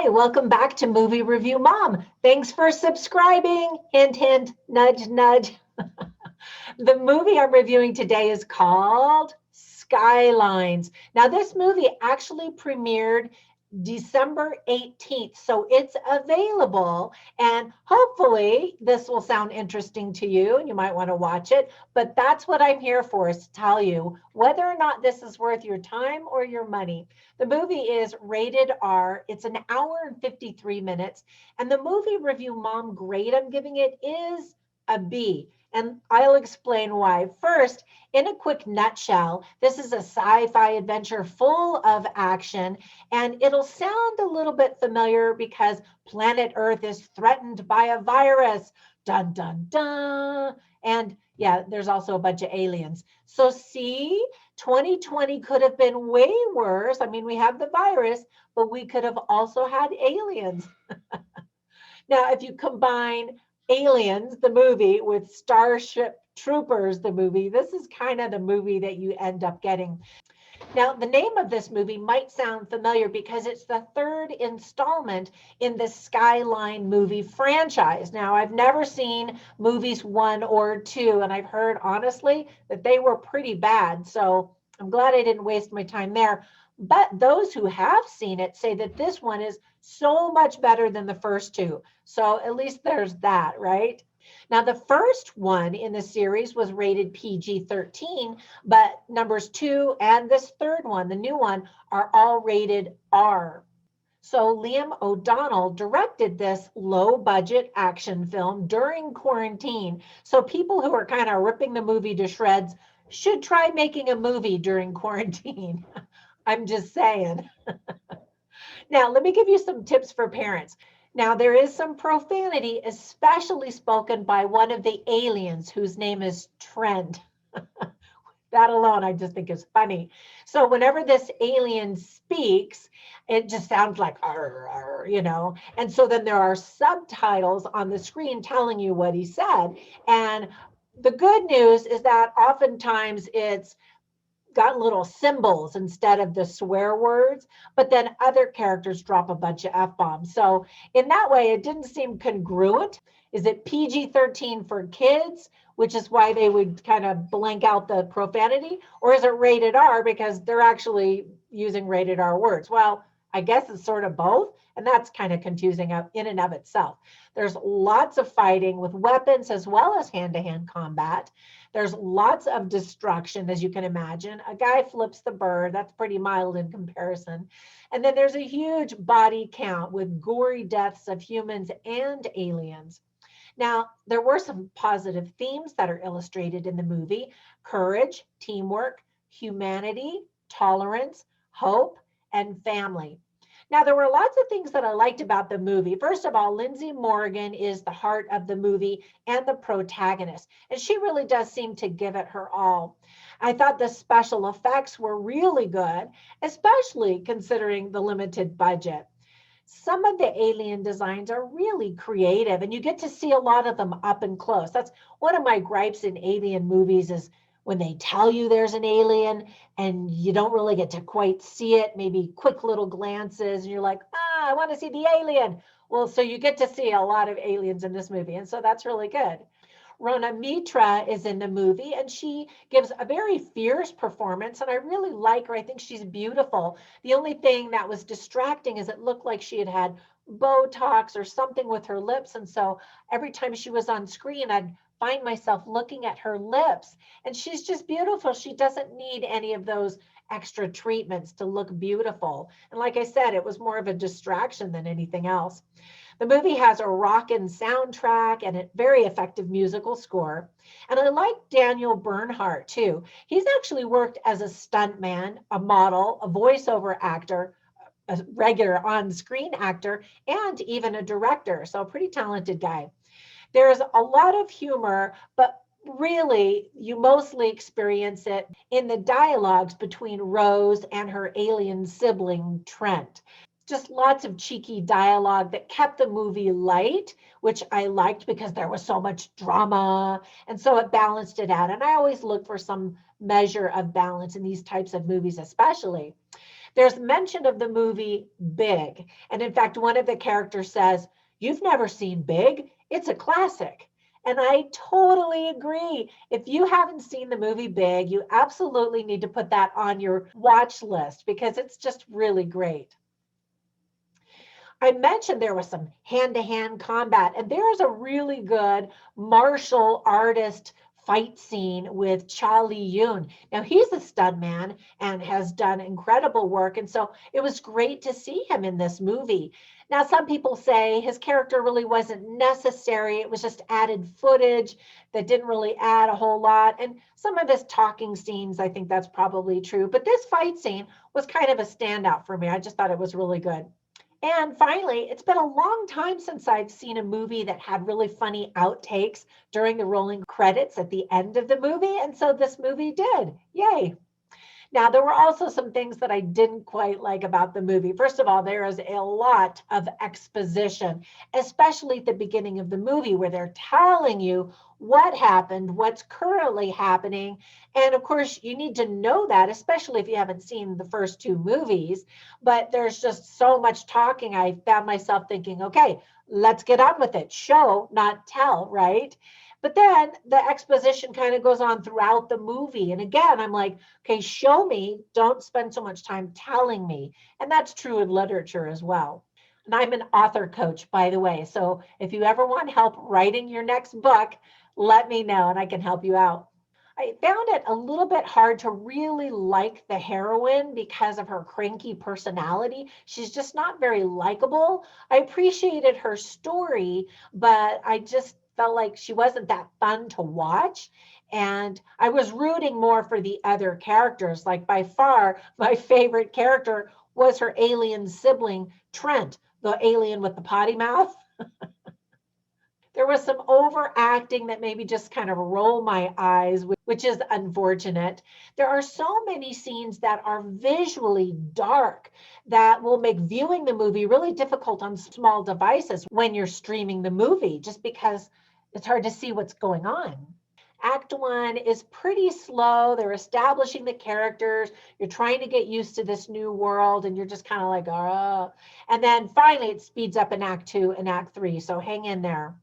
Hi, welcome back to Movie Review Mom. Thanks for subscribing. Hint, hint, nudge, nudge. The movie I'm reviewing today is called Skylines. Now, this movie actually premiered December 18th, so it's available. And hopefully, this will sound interesting to you and you might want to watch it. But that's what I'm here for, is to tell you whether or not this is worth your time or your money. The movie is rated R. It's an hour and 53 minutes. And the movie review mom grade I'm giving it is a B. And I'll explain why. First, in a quick nutshell, this is a sci-fi adventure full of action, and it'll sound a little bit familiar because planet Earth is threatened by a virus. Dun, dun, dun. And yeah, there's also a bunch of aliens. So see, 2020 could have been way worse. I mean, we have the virus, but we could have also had aliens. Now, if you combine Aliens, the movie, with Starship Troopers, the movie, this is kind of the movie that you end up getting. Now, the name of this movie might sound familiar because it's the third installment in the Skyline movie franchise. Now, I've never seen movies 1 or 2, and I've heard, honestly, that they were pretty bad. So I'm glad I didn't waste my time there. But those who have seen it say that this one is so much better than the first two. So at least there's that, right? Now, the first one in the series was rated PG-13, but numbers 2 and this third one, the new one, are all rated R. So Liam O'Donnell directed this low-budget action film during quarantine. So people who are kind of ripping the movie to shreds should try making a movie during quarantine. I'm just saying. Now, let me give you some tips for parents. Now, there is some profanity, especially spoken by one of the aliens whose name is Trent. That alone, I just think is funny. So whenever this alien speaks, it just sounds like, arr, arr, you know. And so then there are subtitles on the screen telling you what he said. And the good news is that oftentimes it's got little symbols instead of the swear words, but then other characters drop a bunch of F-bombs. So in that way, it didn't seem congruent. Is it PG-13 for kids, which is why they would kind of blank out the profanity? Or is it rated R because they're actually using rated R words? Well, I guess it's sort of both, and that's kind of confusing in and of itself. There's lots of fighting with weapons as well as hand-to-hand combat. There's lots of destruction, as you can imagine. A guy flips the bird. That's pretty mild in comparison. And then there's a huge body count with gory deaths of humans and aliens. Now, there were some positive themes that are illustrated in the movie: courage, teamwork, humanity, tolerance, hope, and family. Now, there were lots of things that I liked about the movie. First of all, Lindsay Morgan is the heart of the movie and the protagonist, and she really does seem to give it her all. I thought the special effects were really good, especially considering the limited budget. Some of the alien designs are really creative, and you get to see a lot of them up and close. That's one of my gripes in alien movies, is when they tell you there's an alien and you don't really get to quite see it, maybe quick little glances, and you're like, I want to see the alien. Well, so you get to see a lot of aliens in this movie, and so that's really good. Rona Mitra is in the movie, and she gives a very fierce performance, and I really like her. I think she's beautiful. The only thing that was distracting is it looked like she had had Botox or something with her lips, and so every time she was on screen, I'd find myself looking at her lips, and she's just beautiful. She doesn't need any of those extra treatments to look beautiful. And like I said, it was more of a distraction than anything else. The movie has a rockin' soundtrack and a very effective musical score. And I like Daniel Bernhardt too. He's actually worked as a stuntman, a model, a voiceover actor, a regular on-screen actor, and even a director. So a pretty talented guy. There's a lot of humor, but really, you mostly experience it in the dialogues between Rose and her alien sibling, Trent. Just lots of cheeky dialogue that kept the movie light, which I liked because there was so much drama. And so it balanced it out. And I always look for some measure of balance in these types of movies, especially. There's mention of the movie Big. And in fact, one of the characters says, "You've never seen Big? It's a classic." And I totally agree. If you haven't seen the movie Big, you absolutely need to put that on your watch list because it's just really great. I mentioned there was some hand-to-hand combat, and there's a really good martial artist fight scene with Charlie Yun. Now he's a stuntman and has done incredible work, and so it was great to see him in this movie. Now some people say his character really wasn't necessary. It was just added footage that didn't really add a whole lot. And some of his talking scenes, I think that's probably true. But this fight scene was kind of a standout for me. I just thought it was really good. And finally, it's been a long time since I've seen a movie that had really funny outtakes during the rolling credits at the end of the movie. And so this movie did. Yay. Now, there were also some things that I didn't quite like about the movie. First of all, there is a lot of exposition, especially at the beginning of the movie where they're telling you what happened, what's currently happening. And of course, you need to know that, especially if you haven't seen the first two movies. But there's just so much talking. I found myself thinking, okay, let's get on with it. Show, not tell, right? But then the exposition kind of goes on throughout the movie. And again, I'm like, okay, show me, don't spend so much time telling me. And that's true in literature as well. And I'm an author coach, by the way. So if you ever want help writing your next book, let me know and I can help you out. I found it a little bit hard to really like the heroine because of her cranky personality. She's just not very likable. I appreciated her story, but I just felt like she wasn't that fun to watch. And I was rooting more for the other characters. Like by far, my favorite character was her alien sibling, Trent, the alien with the potty mouth. There was some overacting that maybe just kind of roll my eyes, which is unfortunate. There are so many scenes that are visually dark that will make viewing the movie really difficult on small devices when you're streaming the movie, just because it's hard to see what's going on. Act one is pretty slow. They're establishing the characters. You're trying to get used to this new world, and you're just kind of like, oh. And then finally, it speeds up in Act two and Act three. So hang in there.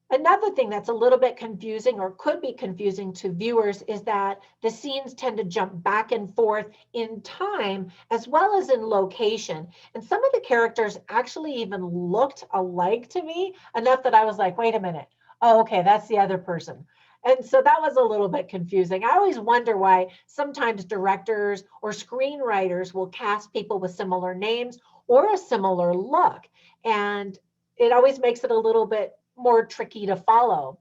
Another thing that's a little bit confusing or could be confusing to viewers is that the scenes tend to jump back and forth in time as well as in location. And some of the characters actually even looked alike to me enough that I was like, wait a minute. Oh, okay, that's the other person. And so that was a little bit confusing. I always wonder why sometimes directors or screenwriters will cast people with similar names or a similar look. And it always makes it a little bit more tricky to follow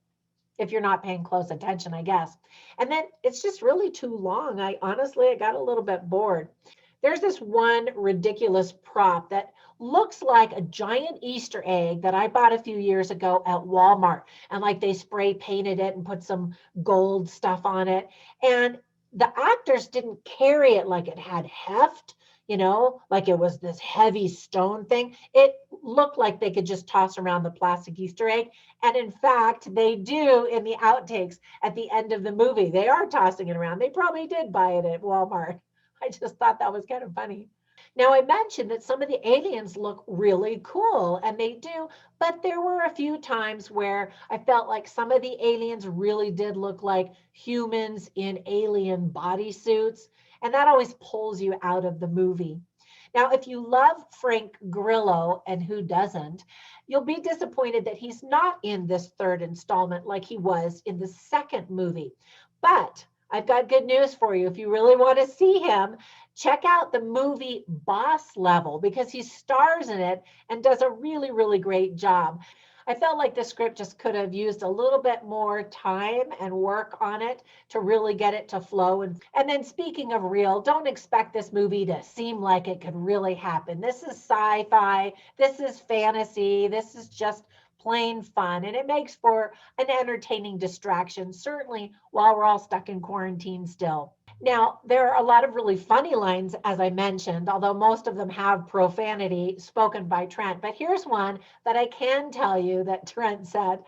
if you're not paying close attention, I guess. And then it's just really too long. I got a little bit bored. There's this one ridiculous prop that looks like a giant Easter egg that I bought a few years ago at Walmart. And like they spray painted it and put some gold stuff on it. And the actors didn't carry it like it had heft, like it was this heavy stone thing. It looked like they could just toss around the plastic Easter egg. And in fact, they do in the outtakes at the end of the movie. They are tossing it around. They probably did buy it at Walmart. I just thought that was kind of funny. Now, I mentioned that some of the aliens look really cool, and they do, but there were a few times where I felt like some of the aliens really did look like humans in alien bodysuits, and that always pulls you out of the movie. Now, if you love Frank Grillo, and who doesn't, you'll be disappointed that he's not in this third installment like he was in the second movie. But I've got good news for you. If you really want to see him, check out the movie Boss Level because he stars in it and does a really, really great job. I felt like the script just could have used a little bit more time and work on it to really get it to flow. And then speaking of real, don't expect this movie to seem like it could really happen. This is sci-fi. This is fantasy. This is just plain fun. And it makes for an entertaining distraction, certainly while we're all stuck in quarantine still. Now, there are a lot of really funny lines, as I mentioned, although most of them have profanity spoken by Trent. But here's one that I can tell you that Trent said.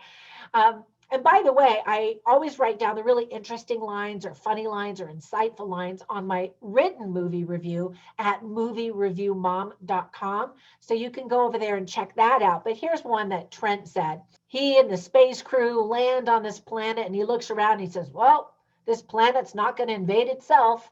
And by the way, I always write down the really interesting lines or funny lines or insightful lines on my written movie review at moviereviewmom.com. So you can go over there and check that out. But here's one that Trent said. He and the space crew land on this planet and he looks around and he says, well, this planet's not going to invade itself.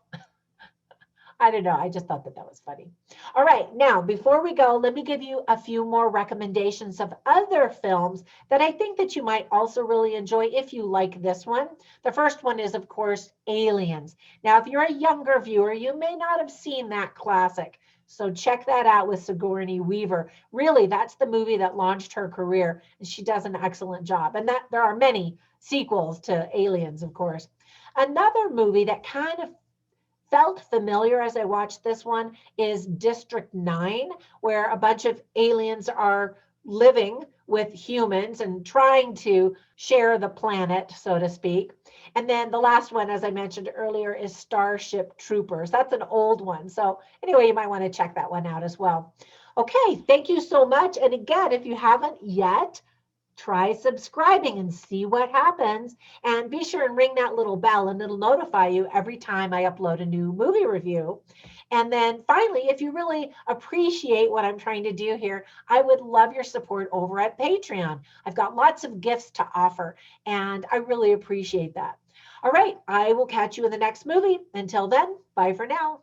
I don't know. I just thought that that was funny. All right. Now, before we go, let me give you a few more recommendations of other films that I think that you might also really enjoy if you like this one. The first one is, of course, Aliens. Now, if you're a younger viewer, you may not have seen that classic. So check that out with Sigourney Weaver. Really, that's the movie that launched her career, and she does an excellent job. And that there are many sequels to Aliens, of course. Another movie that kind of felt familiar as I watched this one is District 9, where a bunch of aliens are living with humans and trying to share the planet, so to speak. And then the last one, as I mentioned earlier, is Starship Troopers. That's an old one. So anyway, you might want to check that one out as well. Okay, thank you so much. And again, if you haven't yet, try subscribing and see what happens. And be sure and ring that little bell and it'll notify you every time I upload a new movie review. And then finally, if you really appreciate what I'm trying to do here, I would love your support over at Patreon. I've got lots of gifts to offer and I really appreciate that. All right, I will catch you in the next movie. Until then, bye for now.